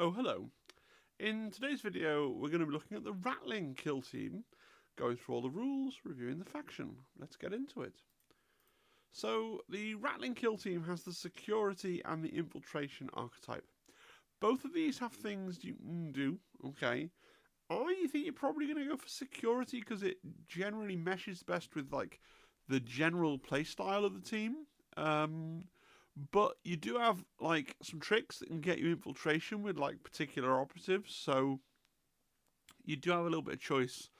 Oh, hello. In today's video, we're going to be looking at the Ratling kill team, going through all the rules, reviewing the faction. Let's get into it. So, the Ratling kill team has the security and the infiltration archetype. Both of these have things you can do, okay? I think you're probably going to go for security because it generally meshes best with, like, the general playstyle of the team. But you do have like some tricks that can get you infiltration with like particular operatives, so you do have a little bit of choice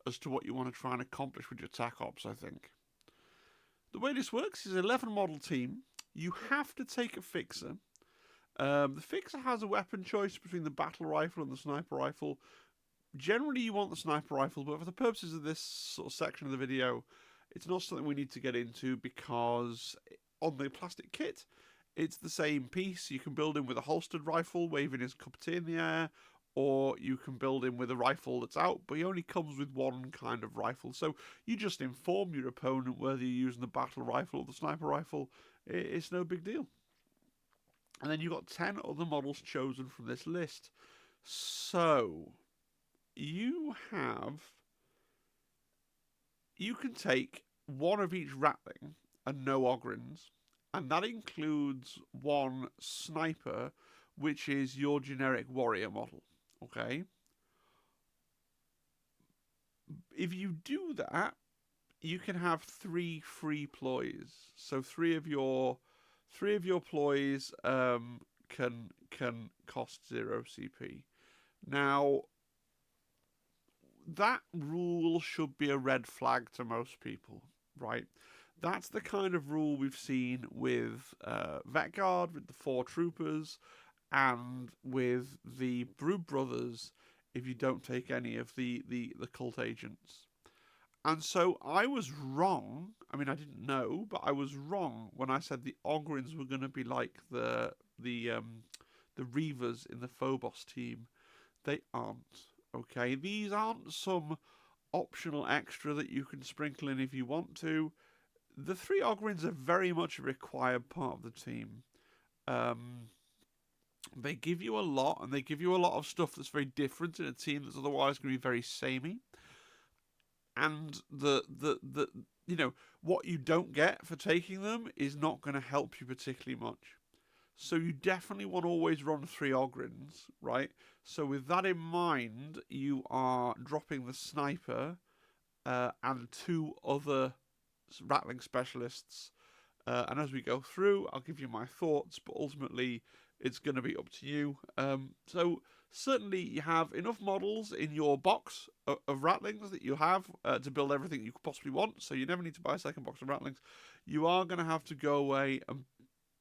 as to what you want to try and accomplish with your Tac Ops, I think. The way this works is 11 model team. You have to take a fixer. The fixer has a weapon choice between the battle rifle and the sniper rifle. Generally, you want the sniper rifle, but for the purposes of this sort of section of the video, it's not something we need to get into because on the plastic kit, it's the same piece. You can build him with a holstered rifle, waving his cup of tea in the air, or you can build him with a rifle that's out, but he only comes with one kind of rifle. So you just inform your opponent whether you're using the battle rifle or the sniper rifle. It's no big deal. And then you've got 10 other models chosen from this list. So you can take one of each Ratling and no Ogryns, and that includes one sniper, which is your generic warrior model. Okay? If you do that, you can have 3 free ploys. So three of your ploys can cost 0 CP. Now, that rule should be a red flag to most people, right? That's the kind of rule we've seen with Vet Guard, with the 4 troopers, and with the Brood Brothers if you don't take any of the cult agents. And so I was wrong. I mean, I didn't know, but I was wrong when I said the Ogryns were going to be like the Reavers in the Phobos team. They aren't. Okay, these aren't some optional extra that you can sprinkle in if you want to. The 3 Ogryns are very much a required part of the team. They give you a lot, and they give you a lot of stuff that's very different in a team that's otherwise going to be very samey. And the what you don't get for taking them is not going to help you particularly much. So you definitely want to always run 3 Ogryns, right? So with that in mind, you are dropping the sniper and 2 other Ratling specialists. And as we go through, I'll give you my thoughts, but ultimately it's going to be up to you. So certainly you have enough models in your box of Ratlings that you have to build everything you could possibly want. So you never need to buy a second box of Ratlings. You are going to have to go away and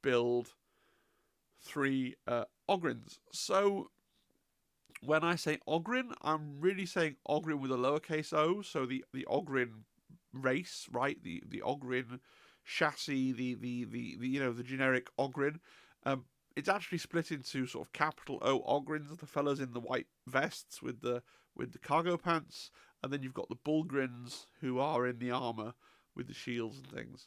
build 3 Ogryns. So when I say Ogryn, I'm really saying Ogryn with a lowercase o. So the Ogryn race, right? The Ogryn chassis, the generic Ogryn. It's actually split into sort of capital O Ogryns, the fellas in the white vests with the cargo pants, and then you've got the Bullgryns who are in the armor with the shields and things.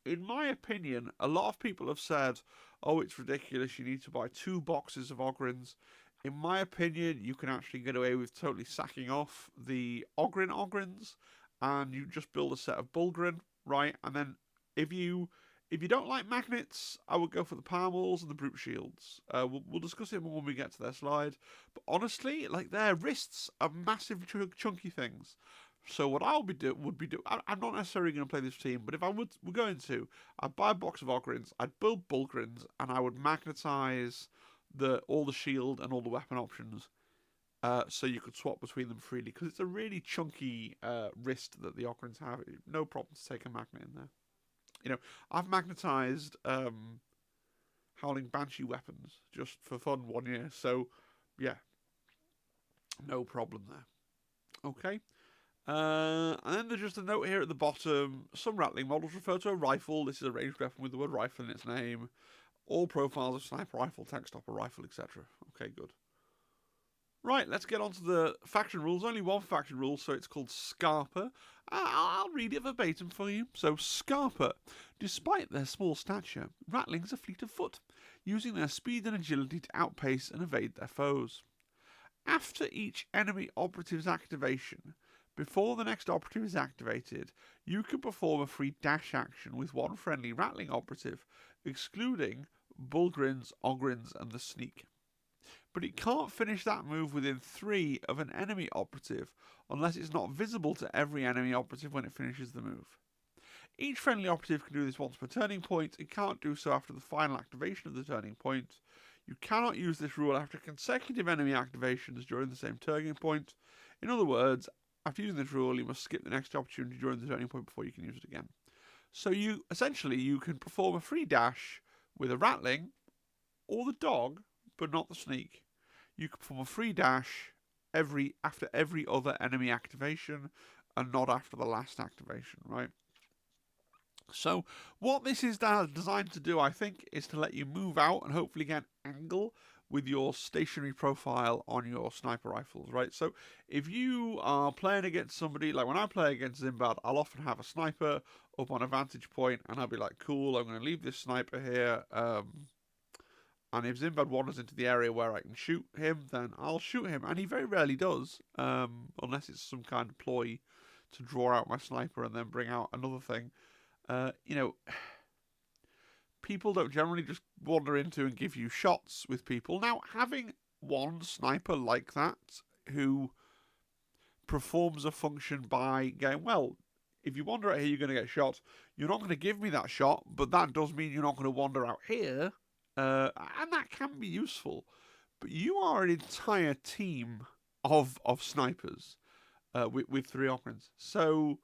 In my opinion, a lot of people have said, "Oh, it's ridiculous. You need to buy 2 boxes of Ogryns." In my opinion, you can actually get away with totally sacking off the Ogryns, and you just build a set of Bullgryn, right? And then if you don't like magnets, I would go for the palm walls and the brute shields. We'll discuss it more when we get to their slide. But honestly, like their wrists are massive, chunky things. So what I would be do. I'm not necessarily going to play this team, but if I were going to, I'd buy a box of Ogryns, I'd build Bullgryns, and I would magnetize all the shield and all the weapon options, so you could swap between them freely. Because it's a really chunky wrist that the Ogryns have. No problem to take a magnet in there. You know, I've magnetized Howling Banshee weapons just for fun one year, so yeah, no problem there. Okay. And then there's just a note here at the bottom. Some Ratling models refer to a rifle. This is a ranged weapon with the word rifle in its name. All profiles of sniper rifle, tank stopper rifle, etc. Okay, good. Right, let's get on to the faction rules. Only one faction rule, so it's called Scarper. I'll read it verbatim for you. So, Scarper. Despite their small stature, Ratlings are fleet of foot, using their speed and agility to outpace and evade their foes. After each enemy operative's activation, before the next operative is activated, you can perform a free dash action with one friendly Ratling operative, excluding Bullgryns, Ogryns, and the Sneak. But it can't finish that move within 3 of an enemy operative unless it's not visible to every enemy operative when it finishes the move. Each friendly operative can do this once per turning point. It can't do so after the final activation of the turning point. You cannot use this rule after consecutive enemy activations during the same turning point. In other words, after using this rule, you must skip the next opportunity during the turning point before you can use it again. So you can perform a free dash with a Ratling or the dog, but not the Sneak. You can perform a free dash after every other enemy activation and not after the last activation, right? So what this is designed to do, I think, is to let you move out and hopefully get angle with your stationary profile on your sniper rifles, right? So if you are playing against somebody, like when I play against Zimbad, I'll often have a sniper up on a vantage point, and I'll be like, cool, I'm going to leave this sniper here, and if Zimbad wanders into the area where I can shoot him, then I'll shoot him, and he very rarely does, unless it's some kind of ploy to draw out my sniper and then bring out another thing. People don't generally just wander into and give you shots with people. Now, having one sniper like that who performs a function by going, well, if you wander out here, you're going to get shot. You're not going to give me that shot, but that does mean you're not going to wander out here. And that can be useful. But you are an entire team of snipers with 3 Ogryns. So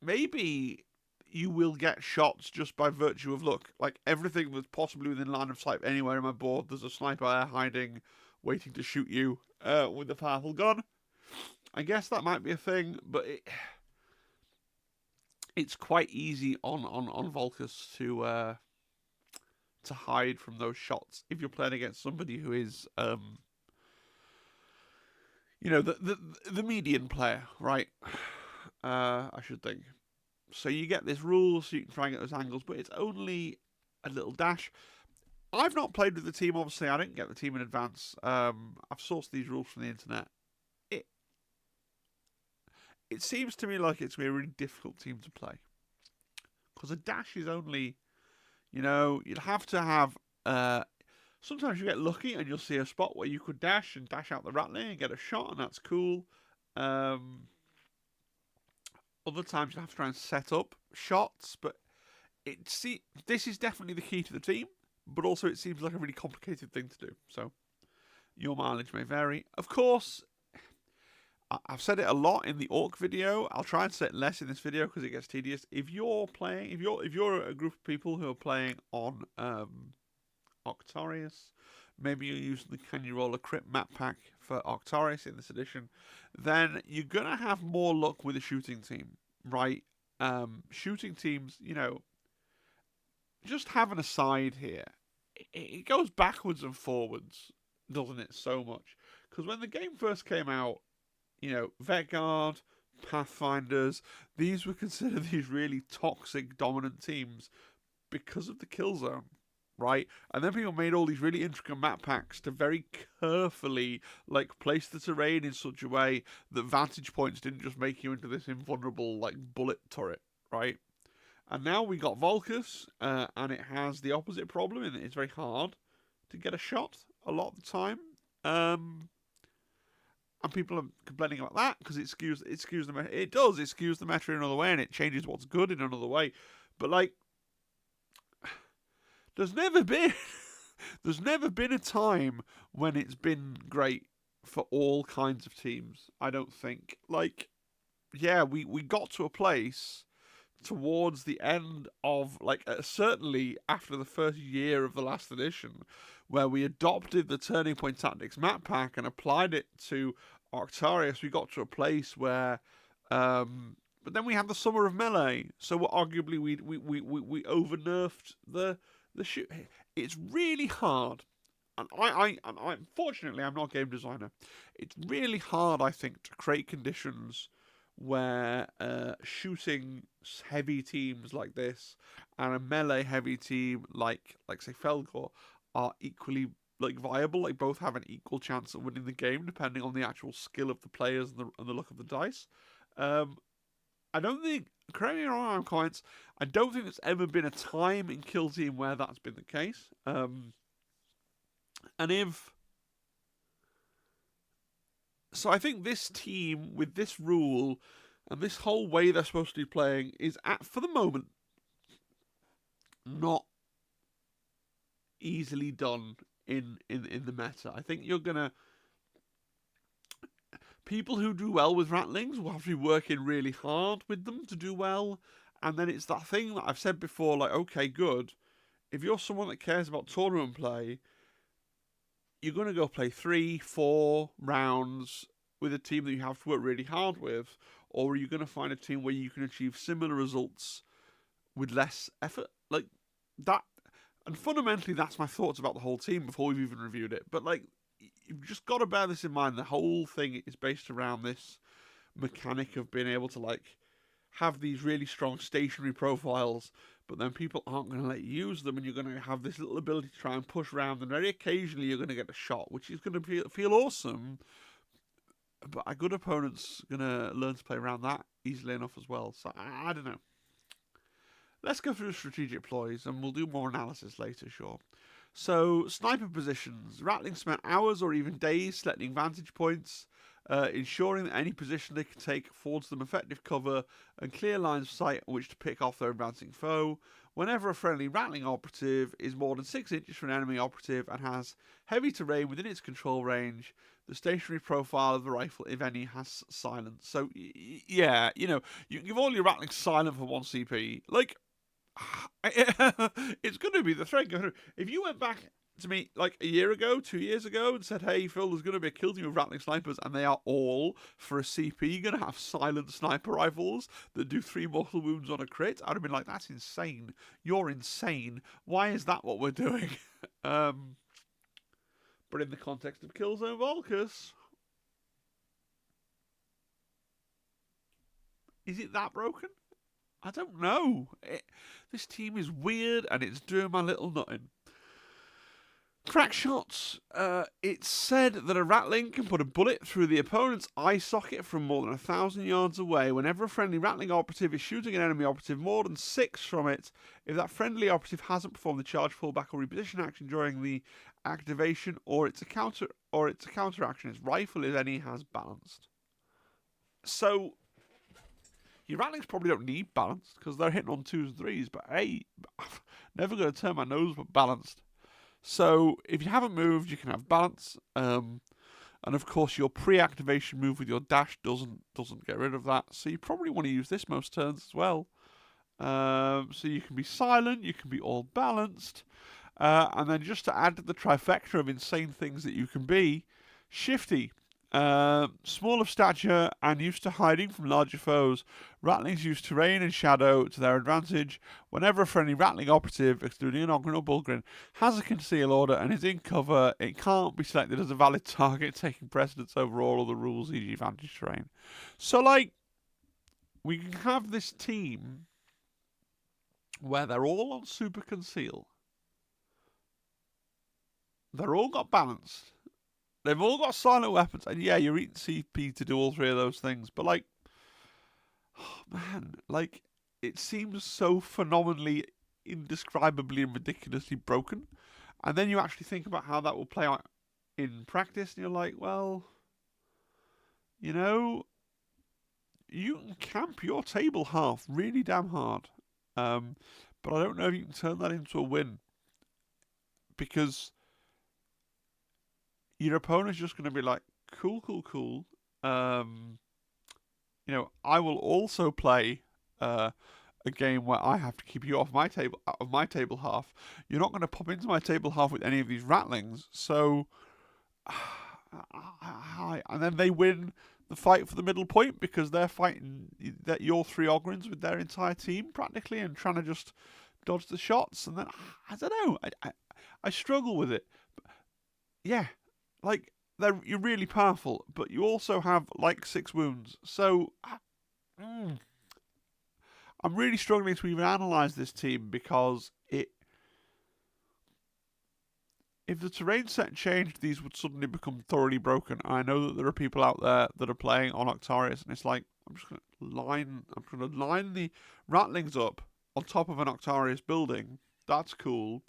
maybe you will get shots just by virtue of, look, like everything that's possibly within line of sight anywhere in my board, there's a sniper there hiding, waiting to shoot you with a powerful gun. I guess that might be a thing, but it's quite easy on Volcus to hide from those shots if you're playing against somebody who is the median player, right? I should think. So you get this rule, so you can try and get those angles, but it's only a little dash. I've not played with the team, obviously. I didn't get the team in advance. I've sourced these rules from the internet. It seems to me like it's going to be a really difficult team to play. Because a dash is only, you'd have to have... sometimes you get lucky and you'll see a spot where you could dash and dash out the Ratling and get a shot, and that's cool. Other times you'll have to try and set up shots, but this is definitely the key to the team, but also it seems like a really complicated thing to do. So your mileage may vary. Of course, I've said it a lot in the Orc video. I'll try and say it less in this video because it gets tedious. If you're a group of people who are playing on Octarius, maybe you're using the Can You Roll a Crit map pack for Octarius in this edition, then you're going to have more luck with a shooting team, right? Shooting teams, just have an aside here. It goes backwards and forwards, doesn't it, so much? Because when the game first came out, Vetguard, Pathfinders, these were considered these really toxic, dominant teams because of the kill zone. Right? And then people made all these really intricate map packs to very carefully, place the terrain in such a way that vantage points didn't just make you into this invulnerable, bullet turret, right? And now we got Volcus, and it has the opposite problem in that it's very hard to get a shot a lot of the time. And people are complaining about that because it skews the meta. It does. It skews the meta in another way, and it changes what's good in another way. But, There's never been a time when it's been great for all kinds of teams, I don't think. We got to a place towards the end of, certainly after the first year of the last edition, where we adopted the Turning Point Tactics map pack and applied it to Octarius. We got to a place where... but then we had the Summer of Melee, so arguably we over-nerfed the shoot. It's really hard. and unfortunately, I'm not a game designer. It's really hard, I think, to create conditions where shooting heavy teams like this and a melee heavy team like say Felgor are equally viable. Like both have an equal chance of winning the game, depending on the actual skill of the players and the luck of the dice. I don't think, correct me if I'm wrong, comments, I don't think there's ever been a time in Kill Team where that's been the case. And if... So I think this team, with this rule, and this whole way they're supposed to be playing, is, for the moment, not easily done in the meta. I think you're going to... People who do well with Ratlings will have to be working really hard with them to do well. And then it's that thing that I've said before, like, okay, good. If you're someone that cares about tournament play, you're going to go play 3-4 rounds with a team that you have to work really hard with, or are you going to find a team where you can achieve similar results with less effort? Like, that... And fundamentally, that's my thoughts about the whole team before we've even reviewed it. But, like, you've just got to bear this in mind. The whole thing is based around this mechanic of being able to, like, have these really strong stationary profiles, but then people aren't going to let you use them, and you're going to have this little ability to try and push around, and very occasionally you're going to get a shot, which is going to feel awesome, but a good opponent's going to learn to play around that easily enough as well. So, I don't know. Let's go through the strategic ploys, and we'll do more analysis later, sure. So, sniper positions. Ratling spent hours or even days selecting vantage points, ensuring that any position they can take affords them effective cover and clear lines of sight on which to pick off their advancing foe. Whenever a friendly Ratling operative is more than 6 inches from an enemy operative and has heavy terrain within its control range, the stationary profile of the rifle, if any, has silence. So, yeah, you know, you can give all your Ratlings silent for 1 CP. Like, it's going to be the thread going through. If you went back to me like a year ago, 2 years ago, and said, hey, Phil, there's going to be a kill team of Ratling snipers, and they are all, for a CP, you're going to have silent sniper rifles that do 3 mortal wounds on a crit, I'd have been like, that's insane. You're insane. Why is that what we're doing? But in the context of Killzone Volcus, is it that broken? I don't know. This team is weird, and it's doing my little nutting. Crack shots. It's said that a Ratling can put a bullet through the opponent's eye socket from more than 1,000 yards away. Whenever a friendly Ratling operative is shooting an enemy operative more than 6 from it, if that friendly operative hasn't performed the charge, pullback, or reposition action during the activation, or it's a counter action, its rifle, if any, has balanced. So your Ratlings probably don't need balanced because they're hitting on 2s and 3s, but hey, never going to turn my nose but balanced. So if you haven't moved, you can have balance, and of course your pre-activation move with your dash doesn't get rid of that. So you probably want to use this most turns as well. So you can be silent, you can be all balanced, and then just to add to the trifecta of insane things that you can be, shifty. Small of stature and used to hiding from larger foes, Ratlings use terrain and shadow to their advantage. Whenever a friendly Ratling operative, excluding an Ogryn or Bullgryn, has a conceal order and is in cover, it can't be selected as a valid target, taking precedence over all other rules, e.g. vantage terrain. So, like, we can have this team where they're all on super conceal. They're all got balanced. They've all got silent weapons, and yeah, you're eating CP to do all 3 of those things, but like, oh man, like, it seems so phenomenally, indescribably, and ridiculously broken. And then you actually think about how that will play out in practice, and you're like, well, you know, you can camp your table half really damn hard. But I don't know if you can turn that into a win, because your opponent's just going to be like, cool. You know, I will also play a game where I have to keep you off my table, out of my table half. You're not going to pop into my table half with any of these Ratlings, so and then they win the fight for the middle point because they're fighting that your 3 Ogryns with their entire team practically and trying to just dodge the shots. And then I don't know, I struggle with it. yeah, like you're really powerful, but you also have like 6 wounds. So mm, I'm really struggling to even analyze this team because if the terrain set changed, these would suddenly become thoroughly broken. I know that there are people out there that are playing on Octarius, and it's like I'm just gonna line the Ratlings up on top of an Octarius building. That's cool.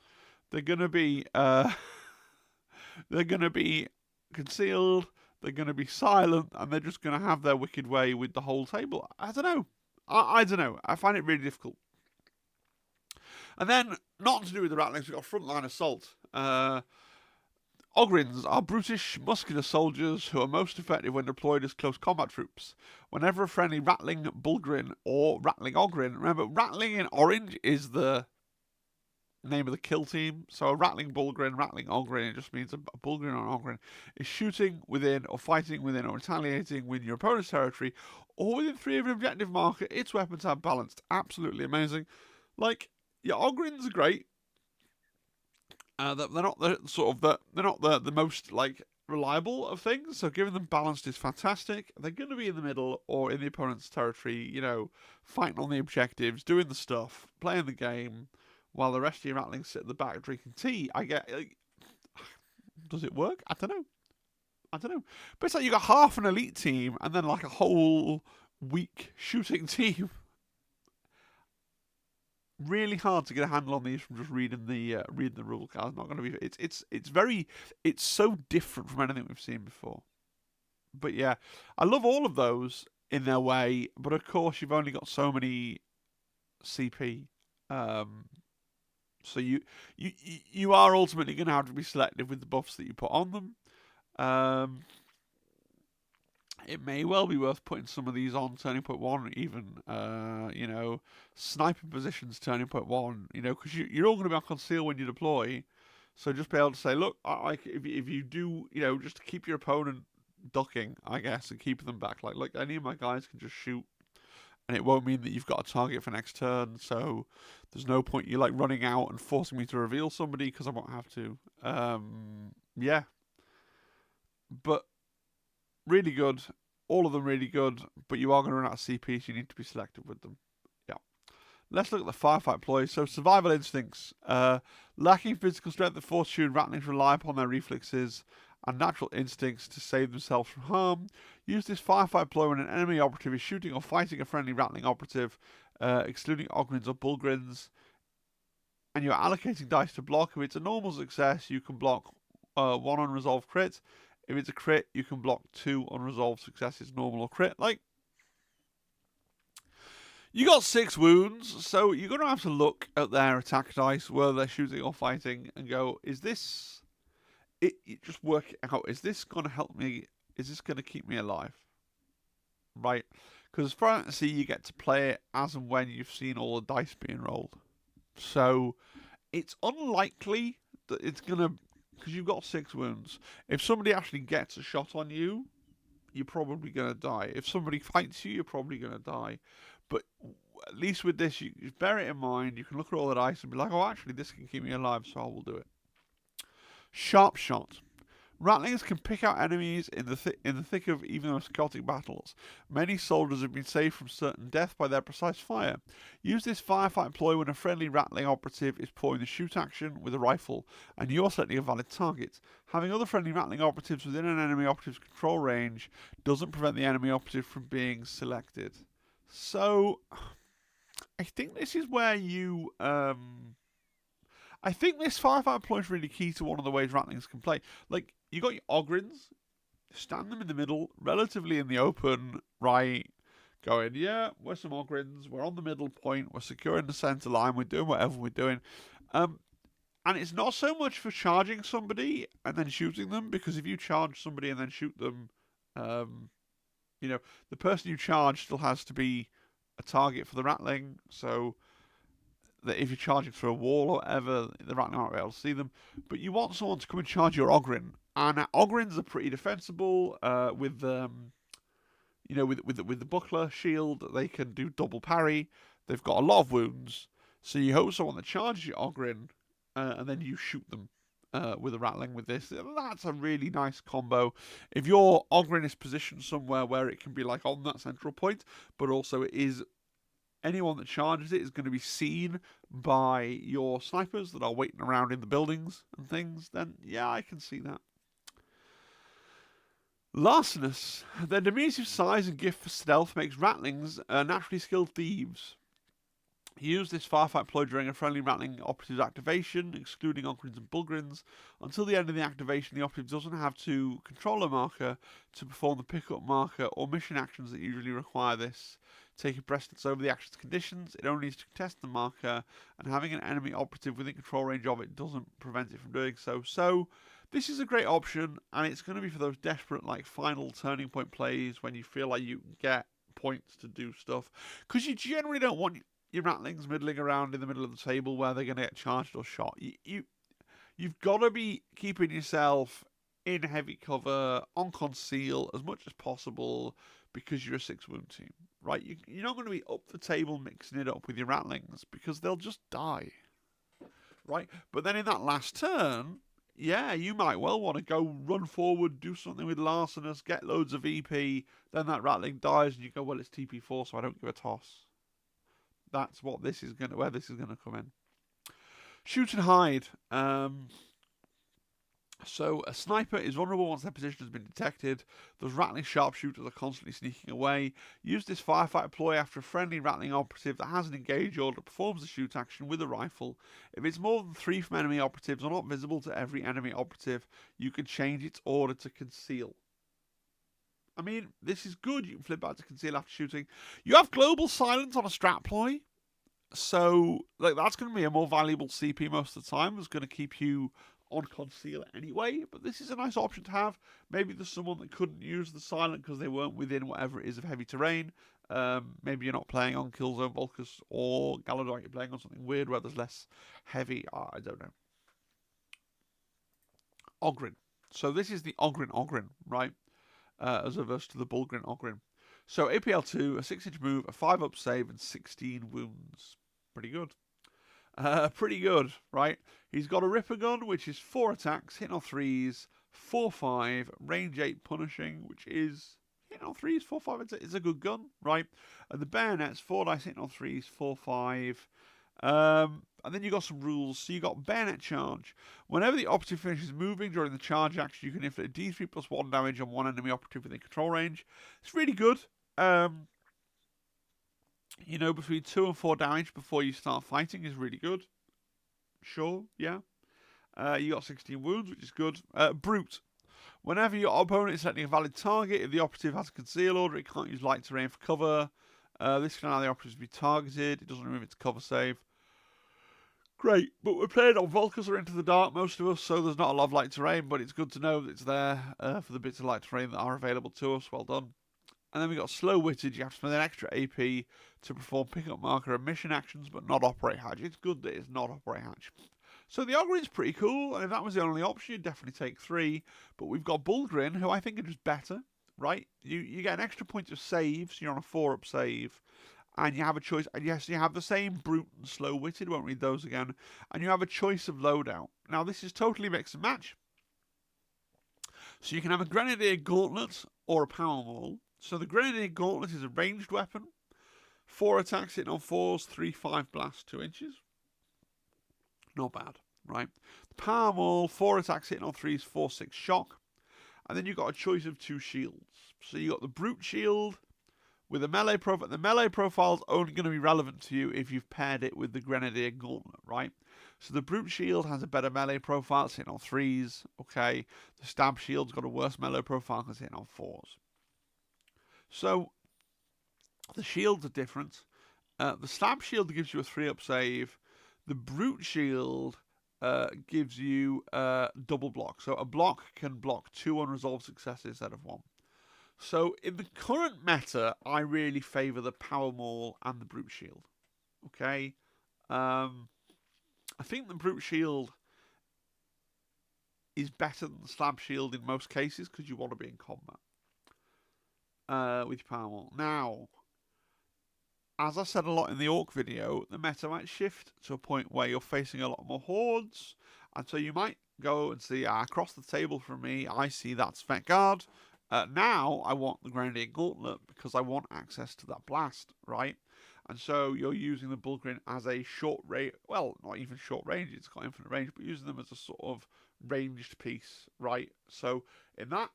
They're gonna be they're gonna be concealed. They're gonna be silent, and they're just gonna have their wicked way with the whole table. I don't know. I don't know. I find it really difficult. And then, not to do with the Ratlings, we've got frontline assault. Ogryns are brutish, muscular soldiers who are most effective when deployed as close combat troops. Whenever a friendly Ratling Bullgryn or Ratling Ogryn, remember, Ratling in orange is the name of the kill team. So a Ratling Bullgryn, Ratling Ogryn, it just means a Bullgryn or an Ogryn is shooting within or fighting within or retaliating within your opponent's territory or within 3 of an objective marker. Its weapons are balanced. Absolutely amazing. Like, your Ogryns are great. They're not the most like reliable of things. So giving them balanced is fantastic. They're going to be in the middle or in the opponent's territory, fighting on the objectives, doing the stuff, playing the game, while the rest of your Ratlings sit at the back drinking tea. Does it work? I don't know. But it's like you got half an elite team and then like a whole weak shooting team. Really hard to get a handle on these from just reading the rule card. Not going to be. It's so different from anything we've seen before. But yeah, I love all of those in their way. But of course, you've only got so many CP. So you are ultimately going to have to be selective with the buffs that you put on them. It may well be worth putting some of these on Turning Point 1, even, sniper positions Turning Point 1, because you're all going to be on conceal when you deploy. So just be able to say, look, if you do, just to keep your opponent ducking, I guess, and keep them back. Like, look, any of my guys can just shoot, and it won't mean that you've got a target for next turn, so there's no point you, running out and forcing me to reveal somebody, because I won't have to. Yeah. But really good. All of them really good, but you are going to run out of CP, so you need to be selective with them. Yeah. Let's look at the Firefight Ploys. So, survival instincts. Lacking physical strength and fortitude, Ratlings rely upon their reflexes and natural instincts to save themselves from harm. Use this Firefight Ploy when an enemy operative is shooting or fighting a friendly Ratling operative, excluding Ogryns or Bullgryns, and you're allocating dice to block. If it's a normal success, you can block 1 unresolved crit. If it's a crit, you can block 2 unresolved successes, normal or crit. You got 6 wounds, so you're going to have to look at their attack dice, whether they're shooting or fighting, and go, is this... just work it out. Is this going to help me? Is this going to keep me alive? Right? Because as far as I can see, you get to play it as and when you've seen all the dice being rolled. So, it's unlikely that it's going to... Because you've got 6 wounds. If somebody actually gets a shot on you, you're probably going to die. If somebody fights you, you're probably going to die. But at least with this, you bear it in mind. You can look at all the dice and be like, oh, actually, this can keep me alive, so I will do it. Sharp shot. Ratlings can pick out enemies in the thick of even the most chaotic battles. Many soldiers have been saved from certain death by their precise fire. Use this firefight ploy when a friendly Ratling operative is pulling the shoot action with a rifle, and you're selecting a valid target. Having other friendly Ratling operatives within an enemy operative's control range doesn't prevent the enemy operative from being selected. So, I think this is where you... I think this firefight ploy is really key to one of the ways Ratlings can play. You got your Ogryns, stand them in the middle, relatively in the open, right, going, yeah, we're some Ogryns, we're on the middle point, we're securing the centre line, we're doing whatever we're doing. And it's not so much for charging somebody and then shooting them, because if you charge somebody and then shoot them, the person you charge still has to be a target for the Ratling, so... that if you're charging through a wall or whatever, the Ratling might be able to see them. But you want someone to come and charge your Ogryn. And Ogryns are pretty defensible with the buckler shield. They can do double parry. They've got a lot of wounds. So you hope someone that charges your Ogryn and then you shoot them. with a Ratling with this. That's a really nice combo. If your Ogryn is positioned somewhere where it can be like on that central point, but also it is anyone that charges it is going to be seen by your snipers that are waiting around in the buildings and things, then yeah, I can see that. Larcenous. Their diminutive size and gift for stealth makes Ratlings naturally skilled thieves. Use this FireFight ploy during a friendly Ratling operative's activation, excluding Ogryns and Bullgryns. Until the end of the activation, the operative doesn't have to control a marker to perform the pickup marker or mission actions that usually require this. Taking precedence over the action's conditions, it only needs to contest the marker, and having an enemy operative within control range of it doesn't prevent it from doing so. So, this is a great option, and it's going to be for those desperate, like, final turning point plays when you feel like you can get points to do stuff. Because you generally don't want your Ratlings middling around in the middle of the table where they're going to get charged or shot. You've got to be keeping yourself in heavy cover, on conceal as much as possible because you're a 6-wound team, right? You're not going to be up the table mixing it up with your Ratlings because they'll just die, right? But then in that last turn, yeah, you might well want to go run forward, do something with Larcenous, get loads of EP, then that Ratling dies and you go, well, it's TP4, so I don't give a toss. That's what this is where this is gonna come in. Shoot and hide. So a sniper is vulnerable once their position has been detected. Those Ratling sharpshooters are constantly sneaking away. Use this firefight ploy after a friendly Ratling operative that has an engage order performs the shoot action with a rifle. If it's more than 3 from enemy operatives or not visible to every enemy operative, you can change its order to conceal. I mean, this is good. You can flip back to conceal after shooting. You have global silence on a strat ploy. So, like, that's going to be a more valuable CP most of the time. It's going to keep you on conceal anyway. But this is a nice option to have. Maybe there's someone that couldn't use the silent because they weren't within whatever it is of heavy terrain. Maybe you're not playing on Killzone Volcus or Galadork. You're playing on something weird where there's less heavy. I don't know. Ogryn. So this is the Ogryn, right? As opposed to the Bullgryn Ogryn. So APL2, a 6-inch move, a 5-up save, and 16 wounds. Pretty good. Pretty good, right? He's got a Ripper Gun, which is 4 attacks, hitting on 3s, 4-5, range 8 punishing, which is hitting on 3s, 4-5. It's a good gun, right? And the Bayonet's 4 dice hitting on 3s, 4-5. And then you got some rules. So you got Bayonet Charge. Whenever the operative finishes moving during the charge action, you can inflict D3 plus 1 damage on one enemy operative within control range. It's really good. You know, between 2 and 4 damage before you start fighting is really good. Sure, yeah. You got 16 wounds, which is good. Brute. Whenever your opponent is selecting a valid target, if the operative has a conceal order, it can't use light terrain for cover. This can allow the operatives to be targeted. It doesn't remove its cover save. Great, but we're playing on Volcus or Into the Dark, most of us, so there's not a lot of light terrain, but it's good to know that it's there for the bits of light terrain that are available to us. Well done. And then we've got Slow-Witted. You have to spend an extra AP to perform Pickup Marker and mission actions, but not Operate Hatch. It's good that it's not Operate Hatch. So the Ogryn's pretty cool, and if that was the only option, you'd definitely take 3. But we've got Bullgryn, who I think are just better, right? You get an extra point of save, so you're on a 4-up save. And you have a choice, and yes, you have the same Brute and Slow-Witted, won't read those again, and you have a choice of loadout. Now, this is totally mix and match. So you can have a Grenadier Gauntlet or a Power Maul. So the Grenadier Gauntlet is a ranged weapon, 4 attacks hitting on 4s, 3-5 blast, 2 inches. Not bad, right? The Power Maul, 4 attacks hitting on 3s, 4-6 shock. And then you've got a choice of 2 shields. So you've got the Brute Shield, with a melee profile. The melee profile is only going to be relevant to you if you've paired it with the Grenadier Gauntlet, right? So the Brute Shield has a better melee profile, it's hitting on 3s, okay? The Stab Shield's got a worse melee profile, it's hitting on 4s. So, the shields are different. The Stab Shield gives you a 3-up save. The Brute Shield gives you double block. So a block can block 2 unresolved successes instead of 1. So, in the current meta, I really favour the Power Maul and the Brute Shield. Okay? I think the Brute Shield is better than the Stab Shield in most cases because you want to be in combat with your Power Maul. Now, as I said a lot in the Orc video, the meta might shift to a point where you're facing a lot more hordes And so you might go and see, across the table from me, I see that Svet Guard. Now I want the Grenadier Gauntlet because I want access to that blast, right? And so you're using the Bullgryn as a short range, well, not even short range, it's got infinite range, but using them as a sort of ranged piece, right? So in that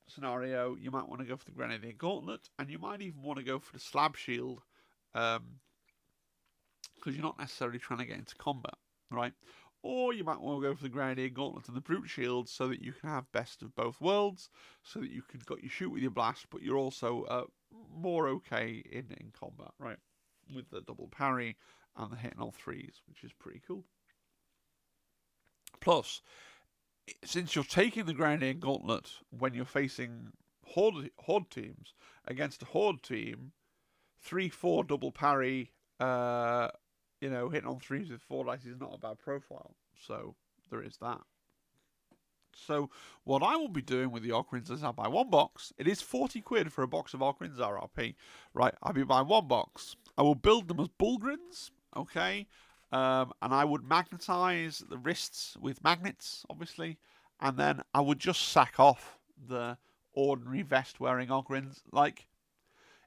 scenario, you might want to go for the Grenadier Gauntlet, and you might even want to go for the Slab Shield, because you're not necessarily trying to get into combat, right? Or you might want to go for the Grenadier Gauntlet and the Brute Shield so that you can have best of both worlds, so that you shoot with your blast, but you're also more okay in combat, right? With the double parry and the hitting all threes, which is pretty cool. Plus, since you're taking the Grenadier Gauntlet when you're facing Horde teams against a Horde team, 3-4 double parry, hitting on threes with 4 dice is not a bad profile. So there is that. So what I will be doing with the Ogryns is I'll buy one box. It is 40 quid for a box of Ogryns RRP. Right, I'll be buying one box. I will build them as Bullgryns, okay? And I would magnetize the wrists with magnets, obviously. And then I would just sack off the ordinary vest-wearing Ogryns. Like,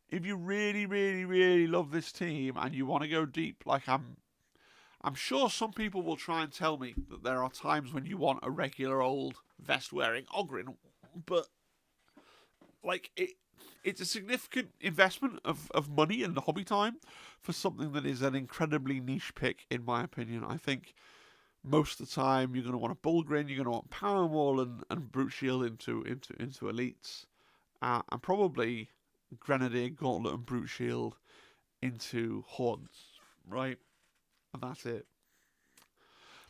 if you really, really, really love this team and you want to go deep, like I'm sure some people will try and tell me that there are times when you want a regular old vest-wearing Ogryn, but like it's a significant investment of money and hobby time for something that is an incredibly niche pick, in my opinion. I think most of the time you're going to want a Bullgryn, you're going to want Power Wall and Brute Shield into elites, and probably Grenadier Gauntlet and Brute Shield into Hordes, right? And that's it.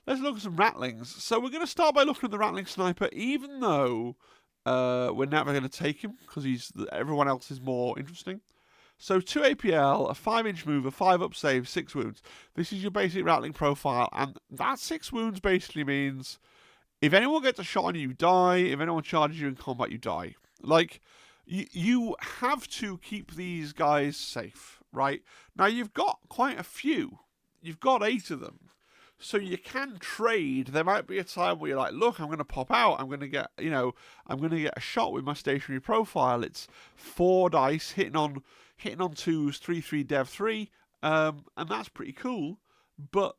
Let's look at some Ratlings. So we're going to start by looking at the Ratling Sniper, even though we're never going to take him, because everyone else is more interesting. So 2 APL, a 5-inch move, a 5 up save, 6 wounds. This is your basic Ratling profile, and that 6 wounds basically means if anyone gets a shot on you, you die. If anyone charges you in combat, you die. Like, you have to keep these guys safe, right? Now, you've got quite a few. You've got 8 of them. So you can trade. There might be a time where you're like, look, I'm going to pop out. I'm going to get a shot with my stationary profile. It's 4 dice hitting on 2s, 3/3 dev 3, and that's pretty cool. But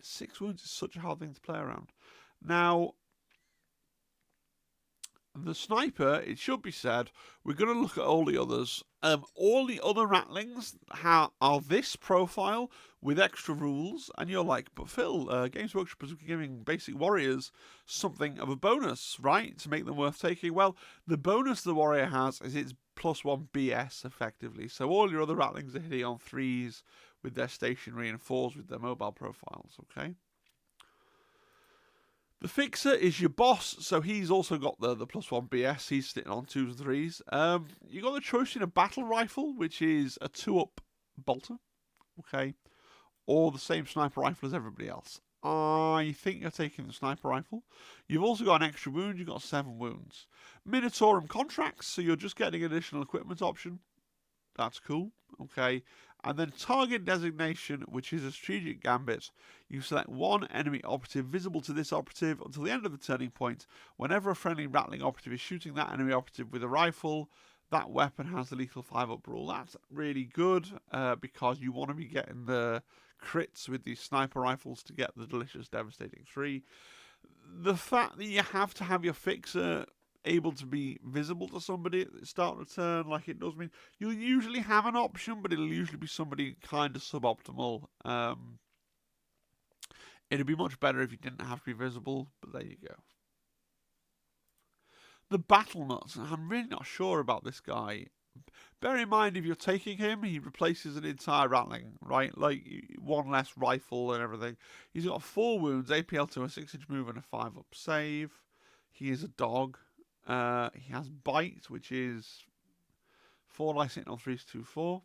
6 wounds is such a hard thing to play around. Now, the sniper, it should be said, we're going to look at all the others. All the other Ratlings are this profile with extra rules, and you're like, but Phil, Games Workshop is giving basic warriors something of a bonus, right, to make them worth taking. Well, the bonus the warrior has is it's +1 BS, effectively. So all your other Ratlings are hitting on 3s with their stationary and 4s with their mobile profiles, okay? The Fixer is your boss, so he's also got the +1 BS. He's sitting on 2s and 3s. You got the choice in a battle rifle, which is a 2-up bolter, okay, or the same sniper rifle as everybody else. I think you're taking the sniper rifle. You've also got an extra wound. You've got 7 wounds. Minotaurum contracts, so you're just getting an additional equipment option. That's cool, okay. And then target designation, which is a strategic gambit. You select one enemy operative visible to this operative until the end of the turning point. Whenever a friendly Ratling operative is shooting that enemy operative with a rifle, that weapon has the lethal 5-up rule. That's really good because you want to be getting the crits with these sniper rifles to get the delicious devastating 3. The fact that you have to have your Fixer able to be visible to somebody at the start of the turn, like it does mean you'll usually have an option, but it'll usually be somebody kind of suboptimal. It'd be much better if you didn't have to be visible, but there you go. The Battlemut, I'm really not sure about this guy. Bear in mind, if you're taking him, he replaces an entire Ratling, right? Like, 1 less rifle and everything. He's got 4 wounds, APL to a 6-inch move and a 5-up save. He is a dog. He has bite, which is 4 dice hitting on 3s, 2, 4.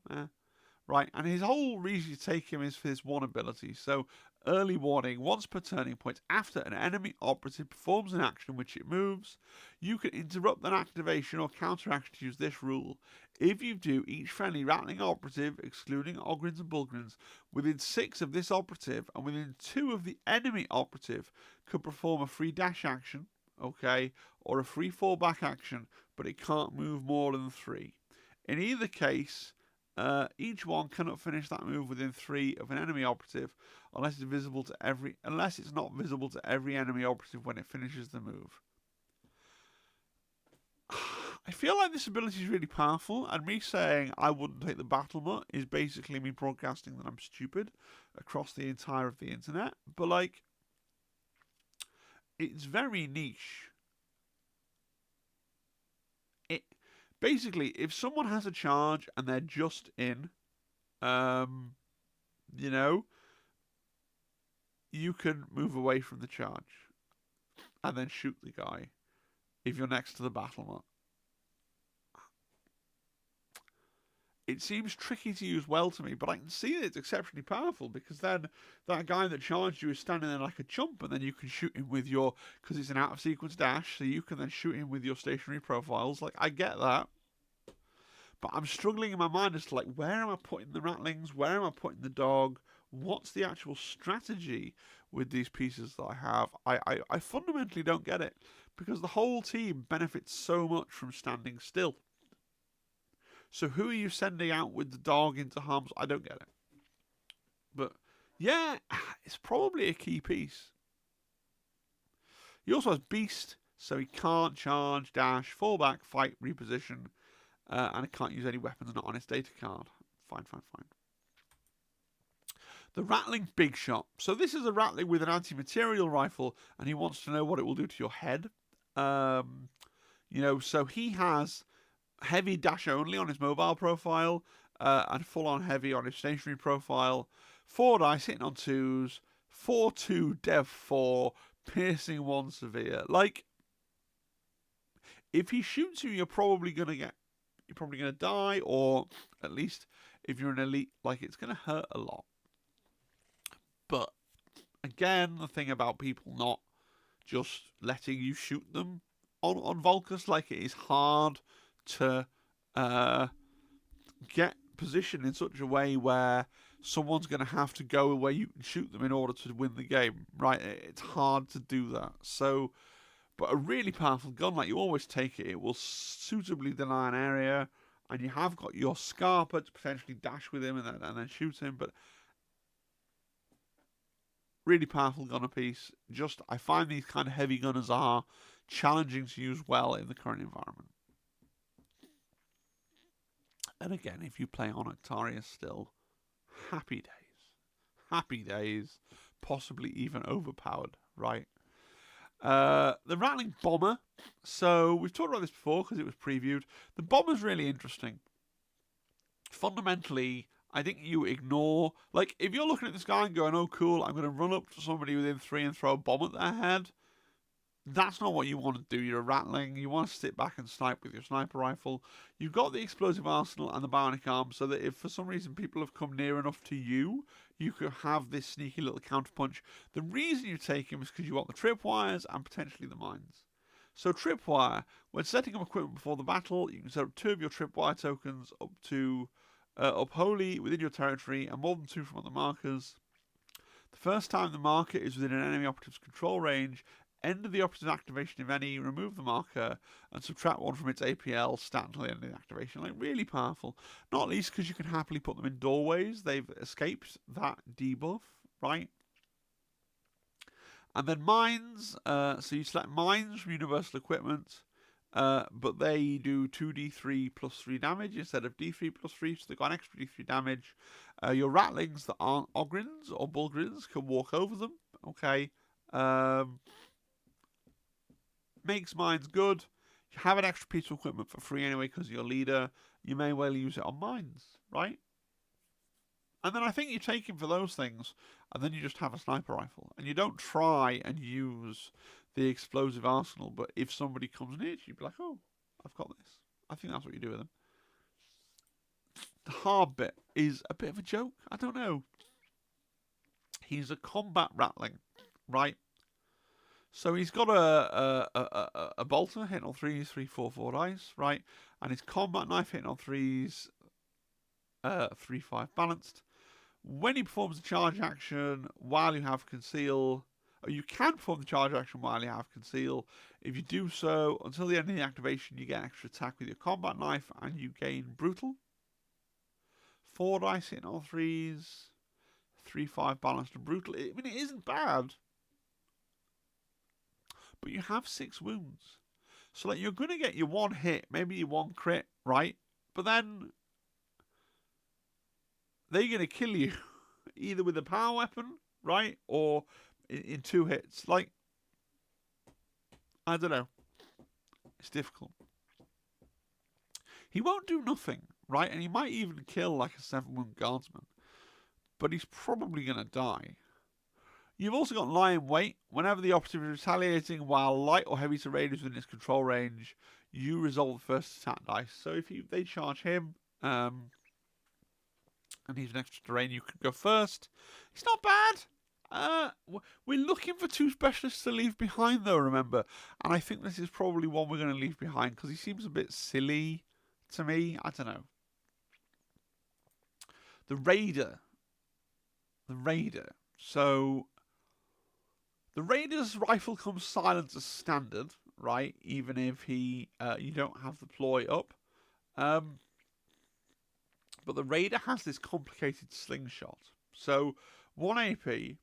Right, and his whole reason you take him is for his 1 ability. So Early warning. Once per turning point, after an enemy operative performs an action which it moves, you can interrupt an activation or counteraction to use this rule. If you do, each friendly Ratling operative, excluding Ogryns and Bullgryns, within 6 of this operative and within 2 of the enemy operative could perform a free dash action, okay, or a free fallback action, but it can't move more than 3. In either case, each one cannot finish that move within 3 of an enemy operative unless it's not visible to every enemy operative when it finishes the move. I feel like this ability is really powerful, and me saying I wouldn't take the Battlemut is basically me broadcasting that I'm stupid across the entire of the internet. But like, it's very niche. Basically, if someone has a charge and they're just in, you can move away from the charge and then shoot the guy if you're next to the Battlemut. It seems tricky to use well to me, but I can see that it's exceptionally powerful, because then that guy that charged you is standing there like a chump, and then you can shoot him with your, because it's an out-of-sequence dash, so you can then shoot him with your stationary profiles. Like, I get that, but I'm struggling in my mind as to, like, where am I putting the Ratlings? Where am I putting the dog? What's the actual strategy with these pieces that I have? I fundamentally don't get it, because the whole team benefits so much from standing still. So who are you sending out with the dog into harm's? I don't get it. But yeah, it's probably a key piece. He also has Beast, so he can't charge, dash, fall back, fight, reposition, and it can't use any weapons not on its data card. Fine. The Ratling Big Shot. So this is a Ratling with an anti-material rifle, and he wants to know what it will do to your head. So he has heavy dash only on his mobile profile, and full on heavy on his stationary profile. 4 dice hitting on 2s, 4-2 dev 4, piercing 1 severe. Like, if he shoots you, you're probably gonna die, or at least if you're an elite, like, it's gonna hurt a lot. But again, the thing about people not just letting you shoot them on Volcus, like, it is hard to get positioned in such a way where someone's going to have to go where you can shoot them in order to win the game, right? It's hard to do that. So, but a really powerful gun, like, you always take it. It will suitably deny an area, and you have got your Scarper to potentially dash with him and then shoot him. But really powerful gunner piece. Just, I find these kind of heavy gunners are challenging to use well in the current environment. And again, if you play on Octarius still, happy days, possibly even overpowered, right? The Ratling Bomber. So we've talked about this before because it was previewed. The Bomber's really interesting. Fundamentally, I think you ignore, like, if you're looking at this guy and going, oh cool, I'm going to run up to somebody within 3 and throw a bomb at their head, that's not what you want to do. You're a Ratling. You want to sit back and snipe with your sniper rifle. You've got the explosive arsenal and the bionic arm, so that if for some reason people have come near enough to you, you could have this sneaky little counterpunch. The reason you take him is because you want the tripwires and potentially the mines. So tripwire, when setting up equipment before the battle, you can set up 2 of your tripwire tokens up wholly within your territory, and more than 2 from other markers. The first time the marker is within an enemy operative's control range, end of the operative's activation, if any, remove the marker and subtract 1 from its APL stat until the end of the activation. Like, really powerful. Not least because you can happily put them in doorways. They've escaped that debuff, right? And then mines. So you select mines from universal equipment, but they do 2d3 plus 3 damage instead of d3 plus 3, so they've got an extra d3 damage. Your Ratlings that aren't Ogryns or Bullgryns can walk over them, okay? Makes mines good. You have an extra piece of equipment for free anyway because you're leader. You may well use it on mines, right? And then I think you take him for those things, and then you just have a sniper rifle. And you don't try and use the explosive arsenal, but if somebody comes near you, you'd be like, oh, I've got this. I think that's what you do with them. The Hardbit is a bit of a joke. I don't know. He's a combat Ratling, right? So he's got a bolter hitting on 3s, 3, 4, 4 dice, right? And his combat knife hitting on 3s, 3, 5 balanced. When he performs a charge action while you have conceal, or you can perform the charge action while you have conceal. If you do so, until the end of the activation, you get an extra attack with your combat knife and you gain brutal. 4 dice hitting on 3s, 3, 5 balanced and brutal. I mean, it isn't bad. But you have 6 wounds. So like, you're going to get your 1 hit, maybe your 1 crit, right? But then they're going to kill you either with a power weapon, right? Or in 2 hits. Like, I don't know. It's difficult. He won't do nothing, right? And he might even kill like a 7 wound guardsman. But he's probably going to die. You've also got Lion Weight. Whenever the operative is retaliating while light or heavy terrain is within its control range, you resolve the first attack dice. So if they charge him, and he's an extra terrain, you can go first. It's not bad. We're looking for 2 specialists to leave behind, though, remember. And I think this is probably one we're going to leave behind, because he seems a bit silly to me. I don't know. The Raider. So the Raider's rifle comes silent as standard, right? Even if you don't have the ploy up. But the Raider has this complicated slingshot. So 1 AP,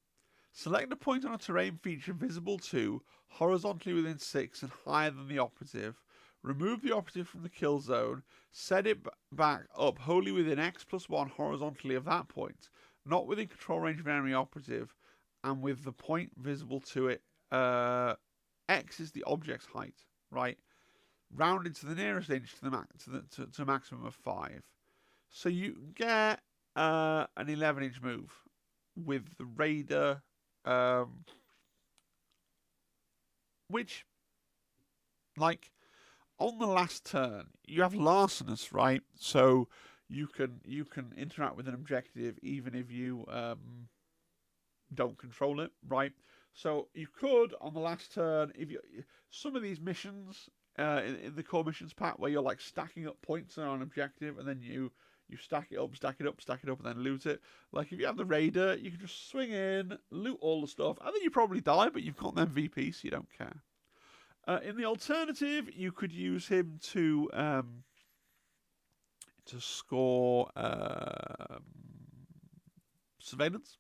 select a point on a terrain feature visible to, horizontally within 6 and higher than the operative. Remove the operative from the kill zone. Set it back up wholly within X+1 horizontally of that point. Not within control range of an enemy operative. And with the point visible to it, X is the object's height, right? Rounded to the nearest inch to a maximum of 5. So you get an 11-inch move with the Raider, which, like, on the last turn, you have Larcenous, right? So you can interact with an objective even if you don't control it, right? So you could, on the last turn, some of these missions in the core missions pack where you're like stacking up points on an objective and then you stack it up, and then loot it. Like, if you have the Raider, you can just swing in, loot all the stuff, and then you probably die, but you've got an MVP, so you don't care. In the alternative, you could use him to score surveillance,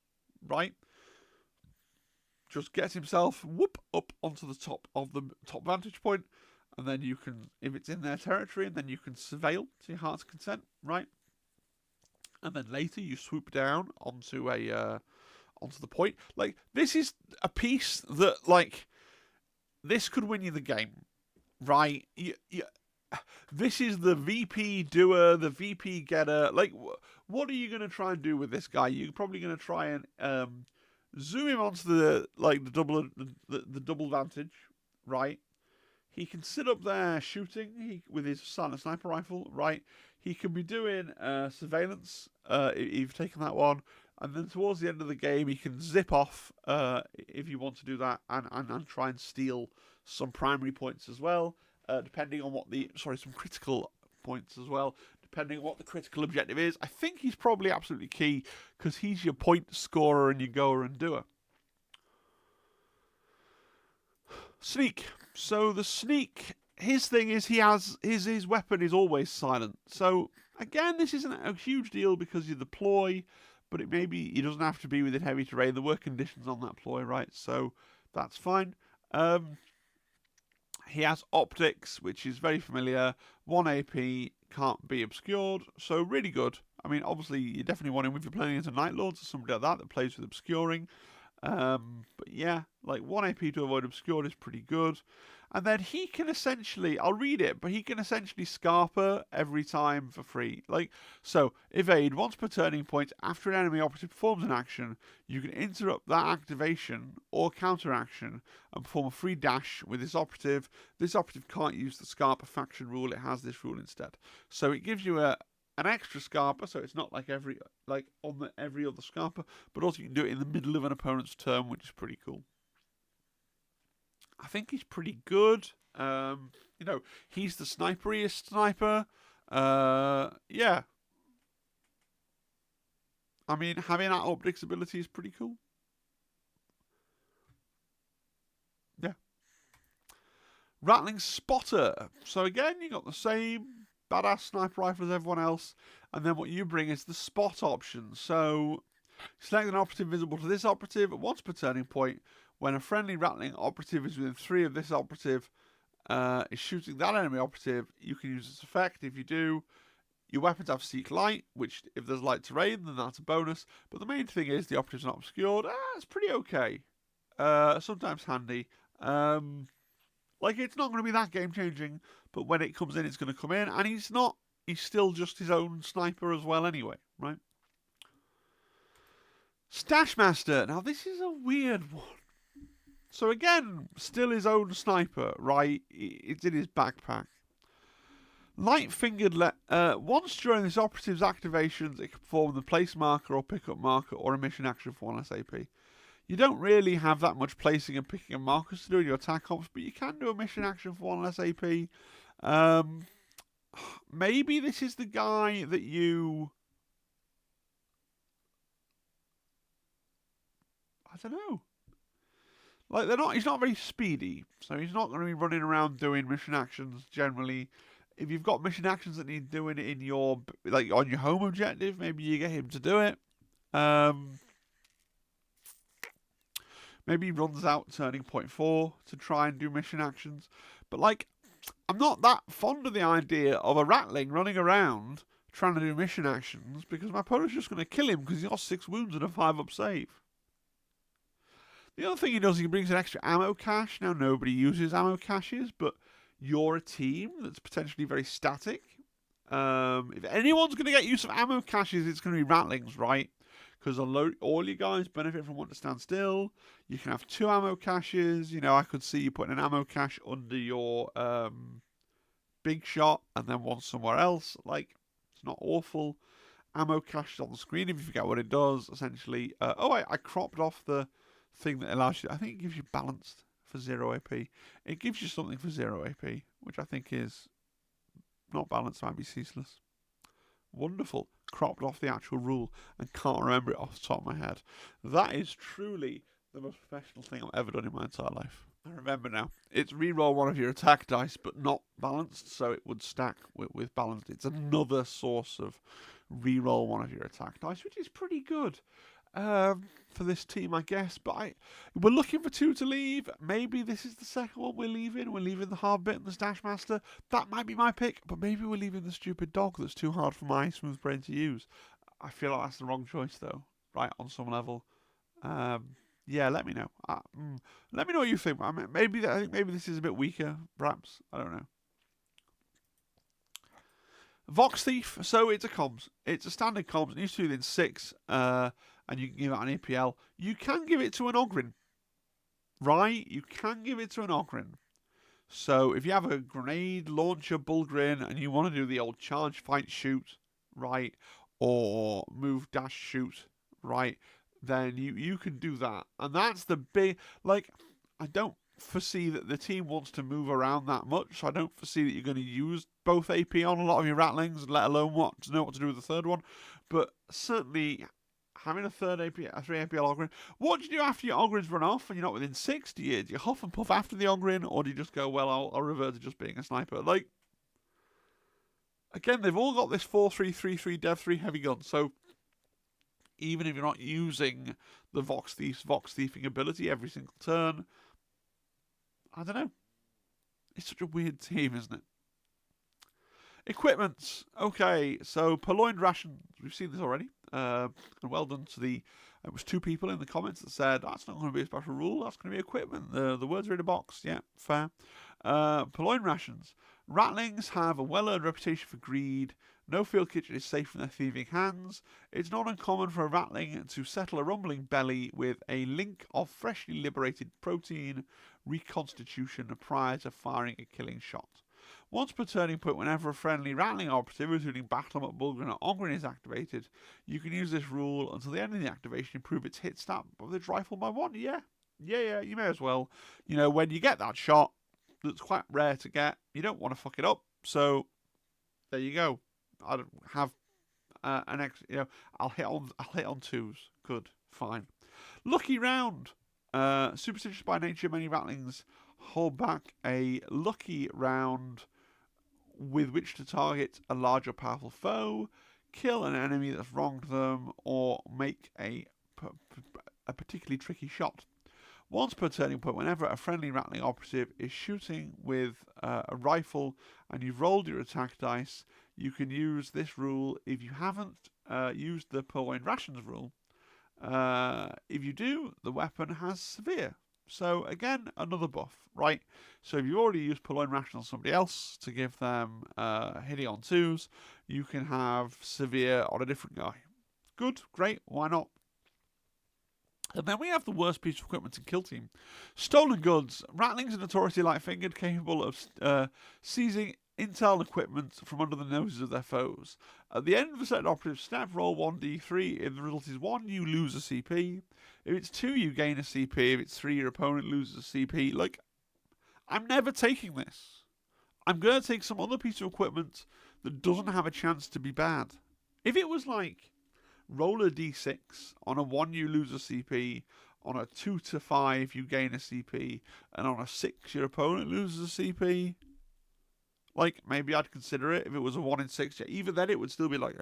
right? Just gets himself up onto the top of the top vantage point, and then you can, if it's in their territory, and then you can surveil to your heart's content, right? And then later you swoop down onto the point. Like, this is a piece that, like, this could win you the game, right? This is the VP doer, the VP getter. Like, what are you going to try and do with this guy? You're probably going to try and zoom him onto the double vantage, right? He can sit up there shooting with his silent sniper rifle, right? He can be doing surveillance if you've taken that one. And then towards the end of the game, he can zip off if you want to do that and try and steal some primary points as well, depending on what some critical points as well, depending on what the critical objective is. I think he's probably absolutely key because he's your point scorer and your goer and doer. Sneak. So the sneak, his thing is his weapon is always silent. So again, this isn't a huge deal because you're the ploy, but he doesn't have to be within heavy terrain. There were conditions on that ploy, right? So that's fine. He has optics, which is very familiar. 1 AP, can't be obscured, so really good. I mean, obviously, you definitely want him if you're playing as a Night Lords or somebody like that plays with obscuring. But yeah, like 1 AP to avoid obscured is pretty good. And then he can essentially, I'll read it, but he can essentially Scarper every time for free. Like, so, evade once per turning point after an enemy operative performs an action, you can interrupt that activation or counter action and perform a free dash with this operative. This operative can't use the Scarper faction rule, it has this rule instead. So it gives you a an extra Scarper, so it's not like every other Scarper, but also you can do it in the middle of an opponent's turn, which is pretty cool. I think he's pretty good. You know, he's the sniperiest sniper. Yeah. I mean, having that optics ability is pretty cool. Yeah. Ratling Spotter. So again, you got the same badass sniper rifle as everyone else, and then what you bring is the spot option. So select an operative visible to this operative at once per turning point. When a friendly Ratling operative is within 3 of this operative, is shooting that enemy operative, you can use this effect. If you do, your weapons have Seek Light, which if there's light terrain, then that's a bonus. But the main thing is the operative's not obscured. It's pretty okay. Sometimes handy. Like, it's not going to be that game-changing, but when it comes in, it's going to come in. And he's still just his own sniper as well anyway, right? Stashmaster. Now, this is a weird one. So again, still his own sniper, right? It's in his backpack. Light-fingered, once during this operative's activations, it can perform the place marker or pickup marker or a mission action for 1 SAP. You don't really have that much placing and picking of markers to do in your attack ops, but you can do a mission action for 1 SAP. Maybe this is the guy that you... I don't know. Like, he's not very speedy, so he's not going to be running around doing mission actions generally. If you've got mission actions that need doing in your, like, on your home objective, maybe you get him to do it. Maybe he runs out turning point 4 to try and do mission actions. But, like, I'm not that fond of the idea of a Ratling running around trying to do mission actions because my opponent's just going to kill him because he's got 6 wounds and a 5-up save. The other thing he does is he brings an extra ammo cache. Now, nobody uses ammo caches, but you're a team that's potentially very static. If anyone's going to get use of ammo caches, it's going to be Ratlings, right? Because all you guys benefit from one to stand still. You can have 2 ammo caches. You know, I could see you putting an ammo cache under your big shot and then one somewhere else. Like, it's not awful. Ammo cache on the screen if you forget what it does, essentially. I cropped off the thing that allows you, I think it gives you balanced for 0 AP. It gives you something for 0 AP, which I think is not balanced, might be ceaseless. Wonderful. Cropped off the actual rule and can't remember it off the top of my head. That is truly the most professional thing I've ever done in my entire life. I remember now. It's reroll one of your attack dice, but not balanced, so it would stack with balanced. It's another source of reroll one of your attack dice, which is pretty good. For this team, I guess, but we're looking for 2 to leave. Maybe this is the second one we're leaving. We're leaving the Hardbit and the Stashmaster. That might be my pick, but maybe we're leaving the stupid dog that's too hard for my smooth brain to use. I feel like that's the wrong choice, though, right, on some level. Yeah, let me know. Let me know what you think. I think maybe this is a bit weaker, perhaps. I don't know. Vox-Thief, so it's a comms. It's a standard comms. It used to be within 6, and you can give it an APL. You can give it to an Ogryn, right? You can give it to an Ogryn. So if you have a grenade launcher Bullgryn and you want to do the old charge, fight, shoot, right, or move, dash, shoot, right, then you can do that. And that's the big, like, I don't foresee that the team wants to move around that much. So I don't foresee that you're going to use both AP on a lot of your Ratlings, let alone know what to do with the third one. But certainly having a 3 APL Ogryn. What do you do after your Ogryns run off and you're not within 6? Do you huff and puff after the Ogryn, or do you just go, well, I'll revert to just being a sniper? Like, again, they've all got this 4-3-3-3 Dev 3 heavy gun, so even if you're not using the Vox-Thiefing ability every single turn, I don't know. It's such a weird team, isn't it? Equipment. Okay, so purloined rations. We've seen this already. And well done to it was 2 people in the comments that said, that's not going to be a special rule, that's going to be equipment. The words are in a box. Yeah, fair. Purloined rations. Ratlings have a well-earned reputation for greed. No field kitchen is safe from their thieving hands. It's not uncommon for a Ratling to settle a rumbling belly with a link of freshly liberated protein reconstitution prior to firing a killing shot. Once per turning point, whenever a friendly Ratling operative, including Battlemut, Bullgryn, or Ogryn, is activated, you can use this rule until the end of the activation, improve its hit stat of its rifle by 1. Yeah, you may as well. You know, when you get that shot, that's quite rare to get, you don't want to fuck it up. So, there you go. I don't have an extra, I'll hit on 2s. Good, fine. Lucky round. Superstitious by nature, many Ratlings hold back a lucky round with which to target a large or powerful foe, kill an enemy that's wronged them, or make a particularly tricky shot. Once per turning point, whenever a friendly Ratling operative is shooting with a rifle and you've rolled your attack dice, you can use this rule. If you haven't used the Purloined Rations rule, if you do, the weapon has severe. So again, another buff, right? So if you already used Purloined Rations on somebody else to give them hitting on 2s, you can have severe on a different guy. Good, great, why not? And then we have the worst piece of equipment in Kill Team. Stolen goods. Ratlings are notoriously light-fingered, capable of seizing intel and equipment from under the noses of their foes. At the end of the set operative step, roll 1d3. If the result is 1, you lose a CP. If it's 2, you gain a CP. If it's 3, your opponent loses a CP. Like, I'm never taking this. I'm going to take some other piece of equipment that doesn't have a chance to be bad. If it was like, roll a d6, on a 1 you lose a CP, on a 2 to 5 you gain a CP, and on a 6 your opponent loses a CP, like, maybe I'd consider it if it was a 1 in 6. Even then it would still be like,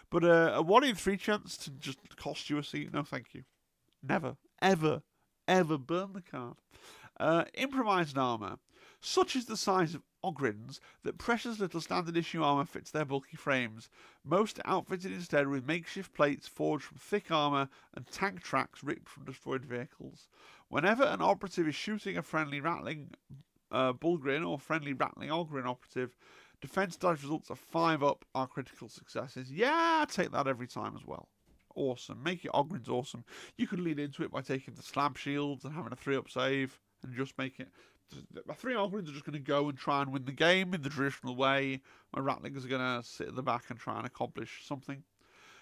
but a 1 in 3 chance to just cost you a CP, no thank you. Never, ever, ever burn the card. Improvised armour. Such is the size of Ogryn's that precious little standard issue armour fits their bulky frames, most outfitted instead with makeshift plates forged from thick armour and tank tracks ripped from destroyed vehicles. Whenever an operative is shooting a friendly Ratling Bullgryn or friendly Ratling Ogryn operative, defense dice results of 5 up are critical successes. Yeah, I take that every time as well. Awesome. Make your Ogryns awesome. You could lead into it by taking the slab shields and having a 3-up save and just make it. My 3 Ogryns are just going to go and try and win the game in the traditional way. My Ratlings are going to sit at the back and try and accomplish something.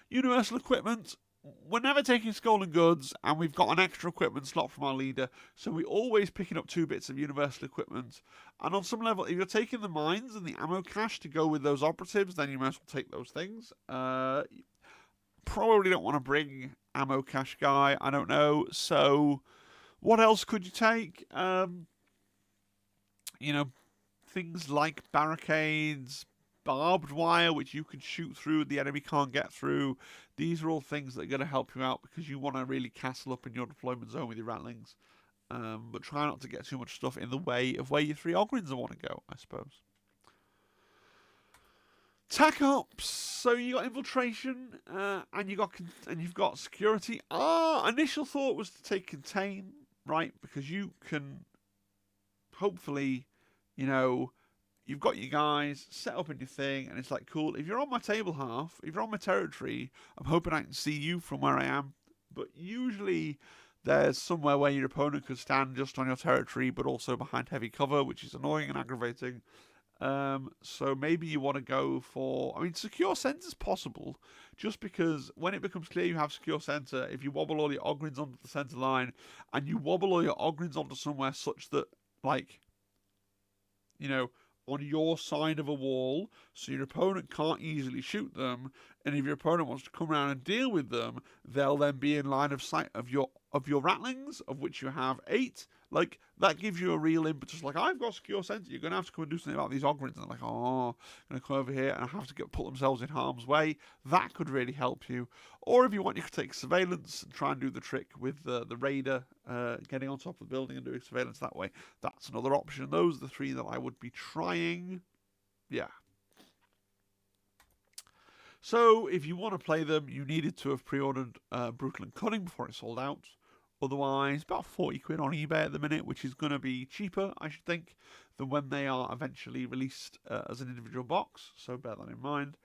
Universal equipment. We're never taking stolen goods, and we've got an extra equipment slot from our leader, so we're always picking up 2 bits of universal equipment. And on some level, if you're taking the mines and the ammo cache to go with those operatives, then you might as well take those things. Probably don't want to bring ammo cache guy, I don't know. So, what else could you take? Things like barricades, barbed wire, which you can shoot through, the enemy can't get through. These are all things that are going to help you out because you want to really castle up in your deployment zone with your Ratlings. But try not to get too much stuff in the way of where your 3 Ogryns want to go, I suppose. Tac Ops. So you got infiltration, and you've got security. Our initial thought was to take contain, right? Because you can hopefully, you've got your guys set up in your thing, and it's like, cool. If you're on my table half, if you're on my territory, I'm hoping I can see you from where I am. But usually there's somewhere where your opponent could stand just on your territory, but also behind heavy cover, which is annoying and aggravating. So maybe you want to go for... secure centre's possible, just because when it becomes clear you have secure centre, if you wobble all your Ogryns onto the centre line, and you wobble all your Ogryns onto somewhere such that, on your side of a wall, so your opponent can't easily shoot them, and if your opponent wants to come around and deal with them, they'll then be in line of sight of your Ratlings, of which you have 8. That gives you a real impetus. I've got secure centre, you're going to have to come and do something about these Ogryns. And they're like, I'm going to come over here and have to put themselves in harm's way. That could really help you. Or if you want, you could take surveillance and try and do the trick with the raider getting on top of the building and doing surveillance that way. That's another option. Those are the 3 that I would be trying. Yeah. So, if you want to play them, you needed to have pre-ordered Brutal and Cunning before it sold out. Otherwise, about 40 quid on eBay at the minute, which is going to be cheaper, I should think, than when they are eventually released as an individual box. So bear that in mind.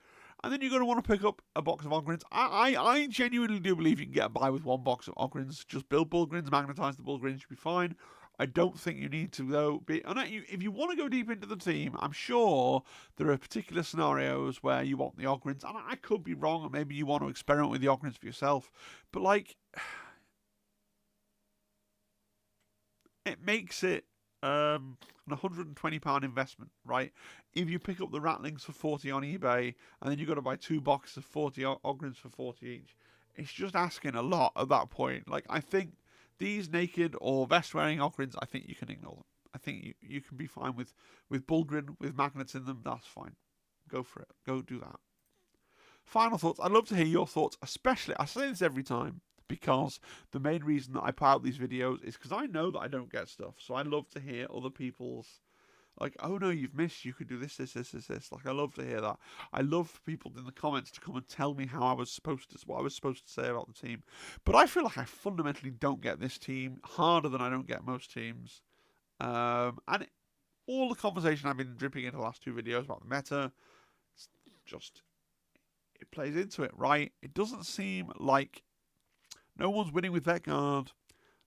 And then you're going to want to pick up a box of Ogryns. I genuinely do believe you can get by with 1 box of Ogryns. Just build Bullgryns, magnetize the Bullgryns, should be fine. I don't think you need to go. If you want to go deep into the team, I'm sure there are particular scenarios where you want the Ogryns, and I could be wrong, and maybe you want to experiment with the Ogryns for yourself. But like, it makes it an £120 investment, right? If you pick up the Ratlings for 40 on eBay, and then you've got to buy 2 boxes of 40 Ogryns for 40 each, it's just asking a lot at that point. Like, I think these naked or vest-wearing Ogryns, I think you can ignore them. I think you can be fine with Bullgryn, with magnets in them, that's fine. Go for it. Go do that. Final thoughts. I'd love to hear your thoughts, especially, I say this every time, because the main reason that I put out these videos is because I know that I don't get stuff. So I love to hear other people's, like, oh no, you've missed, you could do this. Like, I love to hear that. I love for people in the comments to come and tell me what I was supposed to say about the team. But I feel like I fundamentally don't get this team harder than I don't get most teams. All the conversation I've been dripping into the last 2 videos about the meta, just, it plays into it, right? It doesn't seem like no one's winning with Vetguard.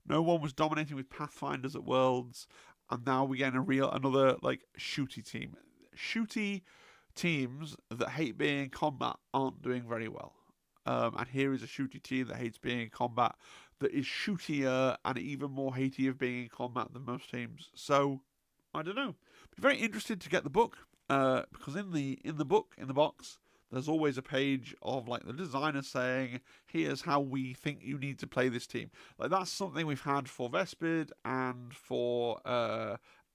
No one was dominating with Pathfinders at Worlds. And now we're getting another like shooty team. Shooty teams that hate being in combat aren't doing very well. And here is a shooty team that hates being in combat, that is shootier and even more hatey of being in combat than most teams. So, I don't know. Be very interested to get the book, because in the box, there's always a page of like the designer saying, here's how we think you need to play this team. Like, that's something we've had for Vespid and for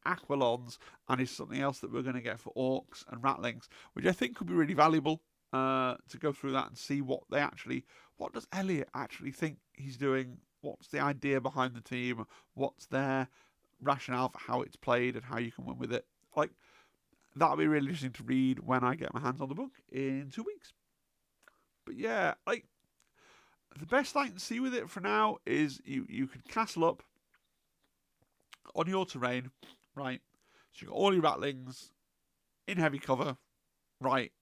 Aquilons, and is something else that we're going to get for Orcs and Ratlings, which I think could be really valuable to go through that and see what does Elliot actually think he's doing, what's the idea behind the team, what's their rationale for how it's played and how you can win with it. Like, that'll be really interesting to read when I get my hands on the book in 2 weeks. But yeah, like, the best I can see with it for now is you can castle up on your terrain, right? So you've got all your Ratlings in heavy cover, right?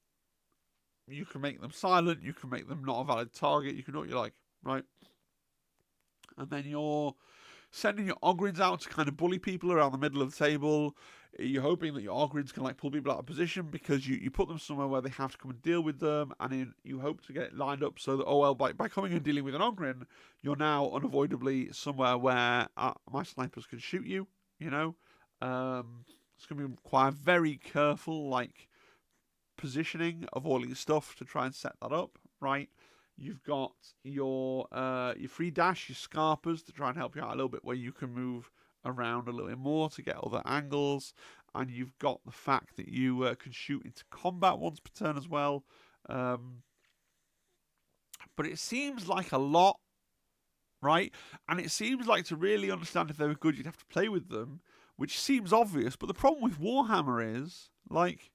You can make them silent, you can make them not a valid target, you can do what you like, right? And then you're sending your Ogryns out to kind of bully people around the middle of the table. You're hoping that your Ogryns can like pull people out of position, because you put them somewhere where they have to come and deal with them, and you hope to get it lined up so that, oh well, by coming and dealing with an Ogryn, you're now unavoidably somewhere where my snipers can shoot you, you know? It's going to require very careful like positioning of all your stuff to try and set that up, right? You've got your free dash, your Scarpers, to try and help you out a little bit, where you can move around a little bit more to get other angles. And you've got the fact that you can shoot into combat once per turn as well. But it seems like a lot, right? And it seems like, to really understand if they were good, you'd have to play with them, which seems obvious. But the problem with Warhammer is, like,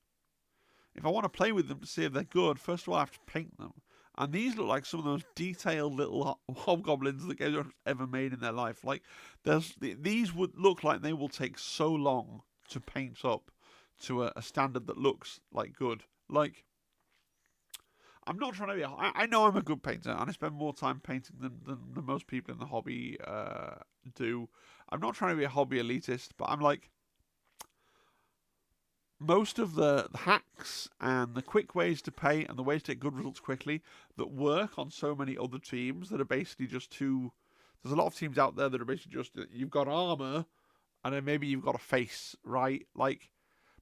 if I want to play with them to see if they're good, first of all, I have to paint them. And these look like some of those detailed little hobgoblins that games ever made in their life. Like, these would look like they will take so long to paint up to a standard that looks like good. Like, I'm not trying to be. I know I'm a good painter, and I spend more time painting than most people in the hobby do. I'm not trying to be a hobby elitist, but I'm like, most of the hacks and the quick ways to paint and the ways to get good results quickly that work on so many other teams that are basically just too... There's a lot of teams out there that are basically just, you've got armor and then maybe you've got a face, right? Like,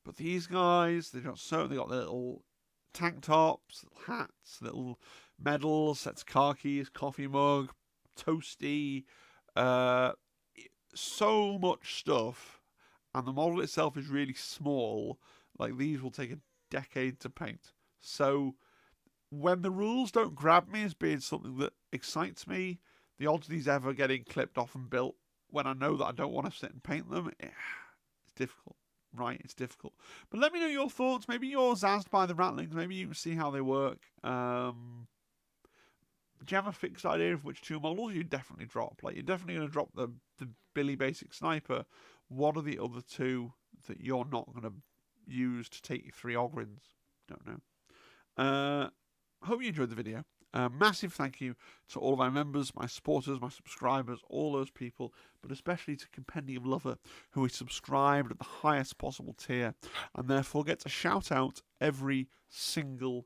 but these guys, they got their little tank tops, little hats, little medals, sets of car keys, coffee mug, toasty, so much stuff. And the model itself is really small. Like, these will take a decade to paint. So, when the rules don't grab me as being something that excites me, the odds of these ever getting clipped off and built, when I know that I don't want to sit and paint them, it's difficult, right? It's difficult. But let me know your thoughts. Maybe you're zazzed by the Ratlings. Maybe you can see how they work. Do you have a fixed idea of which 2 models you definitely drop? Like, you're definitely going to drop the Billy Basic Sniper. What are the other 2 that you're not going to use to take your 3 Ogryns? Don't know. Hope you enjoyed the video. Massive thank you to all of my members, my supporters, my subscribers, all those people, but especially to Compendium Lover, who is subscribed at the highest possible tier and therefore gets a shout out every single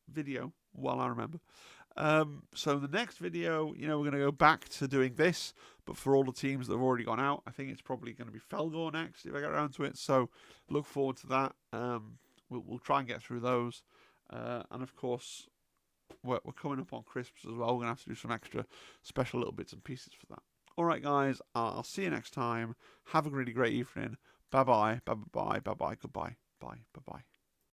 video while I remember. So the next video, we're going to go back to doing this, but for all the teams that have already gone out, I think it's probably going to be Felgor next if I get around to it. So look forward to that. We'll try and get through those. And of course, we're coming up on crisps as well. We're going to have to do some extra special little bits and pieces for that. All right, guys, I'll see you next time. Have a really great evening. Bye-bye, bye-bye, bye-bye, goodbye, bye, bye-bye.